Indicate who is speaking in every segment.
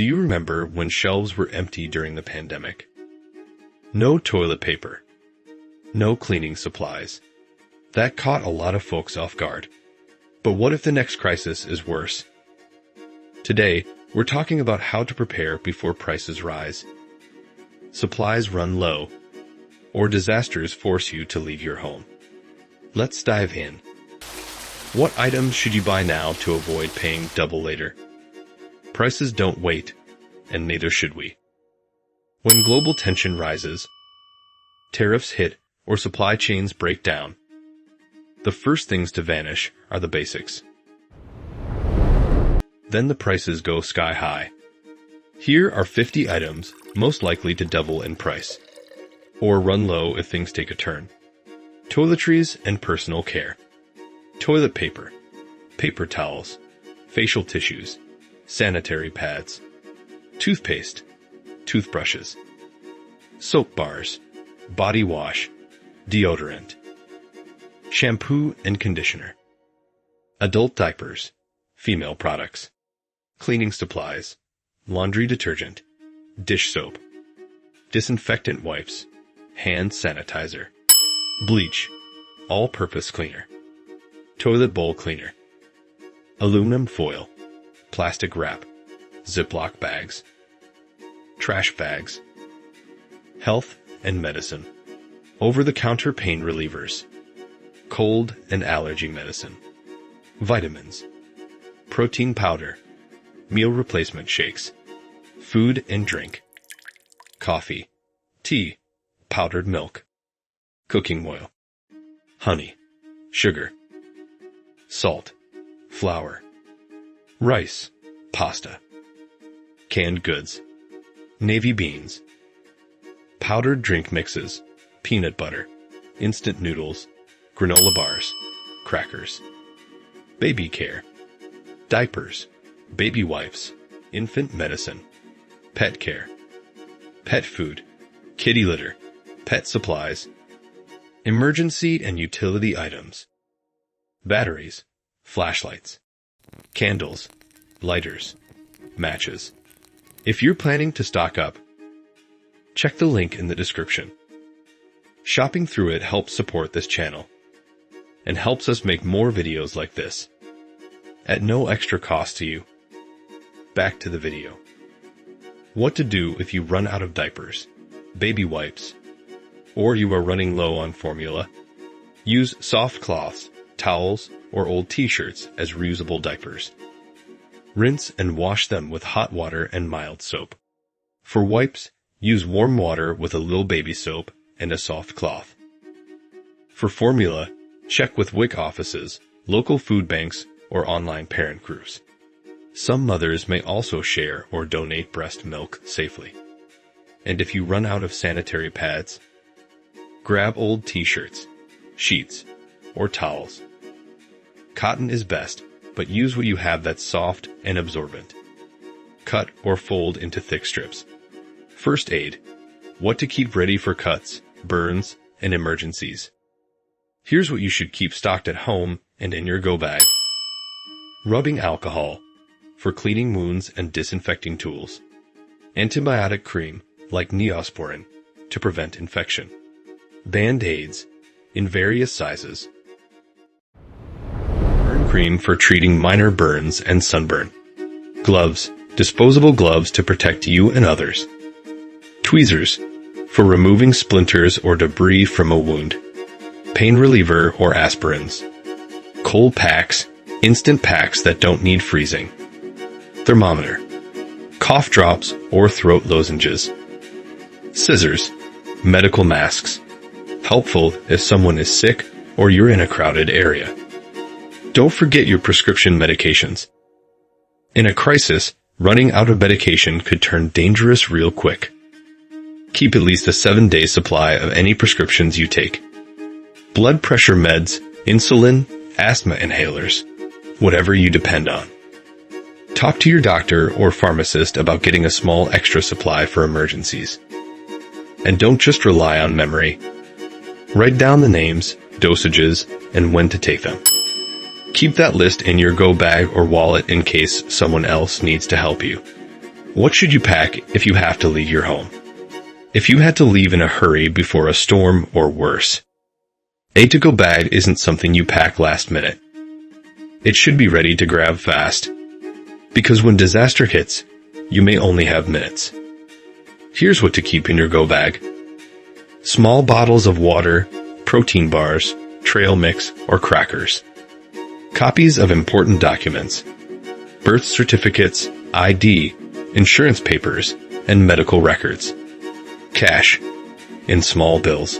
Speaker 1: Do you remember when shelves were empty during the pandemic? No toilet paper. No cleaning supplies. That caught a lot of folks off guard. But what if the next crisis is worse? Today, we're talking about how to prepare before prices rise, supplies run low, or disasters force you to leave your home. Let's dive in. What items should you buy now to avoid paying double later? Prices don't wait, and neither should we. When global tension rises, tariffs hit, or supply chains break down, the first things to vanish are the basics. Then the prices go sky high. Here are 50 items most likely to double in price, or run low if things take a turn. Toiletries and personal care. Toilet paper, paper towels, facial tissues, sanitary pads, toothpaste, toothbrushes, soap bars, body wash, deodorant, shampoo and conditioner, adult diapers, female products, cleaning supplies, laundry detergent, dish soap, disinfectant wipes, hand sanitizer, bleach, all-purpose cleaner, toilet bowl cleaner, aluminum foil, plastic wrap, Ziploc bags, trash bags, health and medicine, over-the-counter pain relievers, cold and allergy medicine, vitamins, protein powder, meal replacement shakes, food and drink, coffee, tea, powdered milk, cooking oil, honey, sugar, salt, flour, rice, pasta, canned goods, navy beans, powdered drink mixes, peanut butter, instant noodles, granola bars, crackers, baby care, diapers, baby wipes, infant medicine, pet care, pet food, kitty litter, pet supplies, emergency and utility items, batteries, flashlights, candles, lighters, matches. If you're planning to stock up, check the link in the description. Shopping through it helps support this channel and helps us make more videos like this at no extra cost to you. Back to the video. What to do if you run out of diapers, baby wipes, or you are running low on formula. Use soft cloths, towels, or old t-shirts as reusable diapers. Rinse and wash them with hot water and mild soap. For wipes, use warm water with a little baby soap and a soft cloth. For formula, check with WIC offices, local food banks, or online parent groups. Some mothers may also share or donate breast milk safely. And if you run out of sanitary pads, grab old t-shirts, sheets, or towels. Cotton is best, but use what you have that's soft and absorbent. Cut or fold into thick strips. First aid. What to keep ready for cuts, burns, and emergencies. Here's what you should keep stocked at home and in your go bag. Rubbing alcohol for cleaning wounds and disinfecting tools. Antibiotic cream like Neosporin to prevent infection. Band-aids in various sizes. Burn cream for treating minor burns and sunburn. Gloves, disposable gloves to protect you and others. Tweezers for removing splinters or debris from a wound. Pain reliever or aspirins. Cold packs, instant packs that don't need freezing. Thermometer. Cough drops or throat lozenges. Scissors. Medical masks. Helpful if someone is sick or you're in a crowded area. Don't forget your prescription medications. In a crisis, running out of medication could turn dangerous real quick. Keep at least a 7-day supply of any prescriptions you take. Blood pressure meds, insulin, asthma inhalers, whatever you depend on. Talk to your doctor or pharmacist about getting a small extra supply for emergencies. And don't just rely on memory. Write down the names, dosages, and when to take them. Keep that list in your go bag or wallet in case someone else needs to help you. What should you pack if you have to leave your home? If you had to leave in a hurry before a storm or worse, a to-go bag isn't something you pack last minute. It should be ready to grab fast, because when disaster hits, you may only have minutes. Here's what to keep in your go bag. Small bottles of water, protein bars, trail mix, or crackers. Copies of important documents. Birth certificates, ID, insurance papers, and medical records. Cash, in small bills.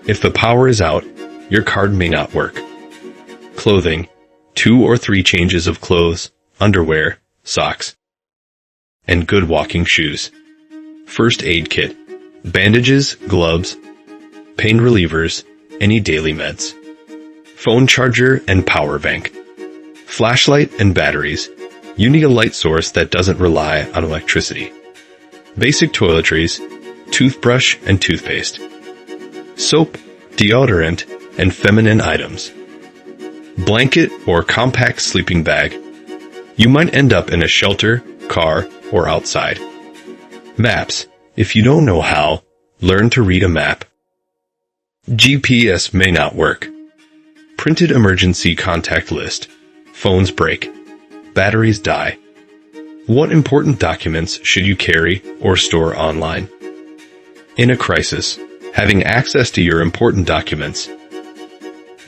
Speaker 1: If the power is out, your card may not work. Clothing, 2 or 3 changes of clothes, underwear, socks, and good walking shoes. First aid kit, bandages, gloves, pain relievers, any daily meds. Phone charger and power bank. Flashlight and batteries. You need a light source that doesn't rely on electricity. Basic toiletries, toothbrush and toothpaste. Soap, deodorant, and feminine items. Blanket or compact sleeping bag. You might end up in a shelter, car, or outside. Maps. If you don't know how, learn to read a map. GPS may not work. Printed emergency contact list. Phones break. Batteries die. What important documents should you carry or store online? In a crisis, having access to your important documents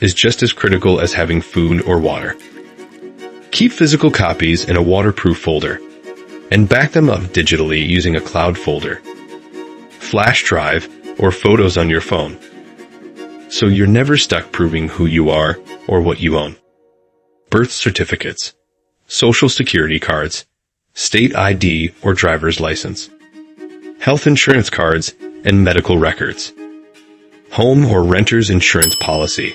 Speaker 1: is just as critical as having food or water. Keep physical copies in a waterproof folder and back them up digitally using a cloud folder, flash drive, or photos on your phone, so you're never stuck proving who you are or what you own. Birth certificates, social security cards, state ID or driver's license, health insurance cards, and medical records, home or renter's insurance policy,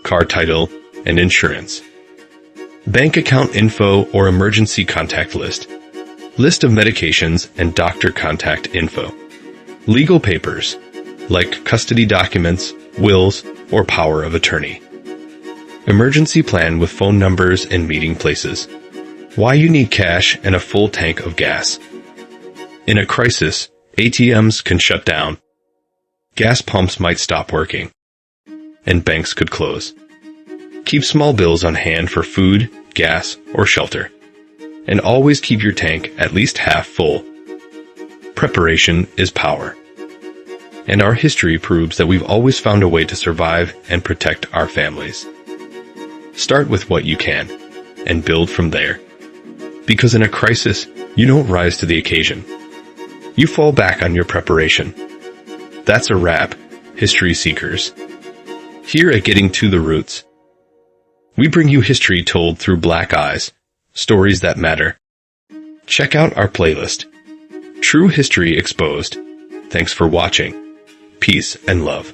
Speaker 1: car title, and insurance, bank account info or emergency contact list, list of medications and doctor contact info, legal papers, like custody documents, wills, or power of attorney. Emergency plan with phone numbers and meeting places. Why you need cash and a full tank of gas. In a crisis, ATMs can shut down. Gas pumps might stop working. And banks could close. Keep small bills on hand for food, gas, or shelter. And always keep your tank at least half full. Preparation is power. And our history proves that we've always found a way to survive and protect our families. Start with what you can, and build from there. Because in a crisis, you don't rise to the occasion. You fall back on your preparation. That's a wrap, history seekers. Here at Getting to the Roots, we bring you history told through Black eyes, stories that matter. Check out our playlist, True History Exposed. Thanks for watching. Peace and love.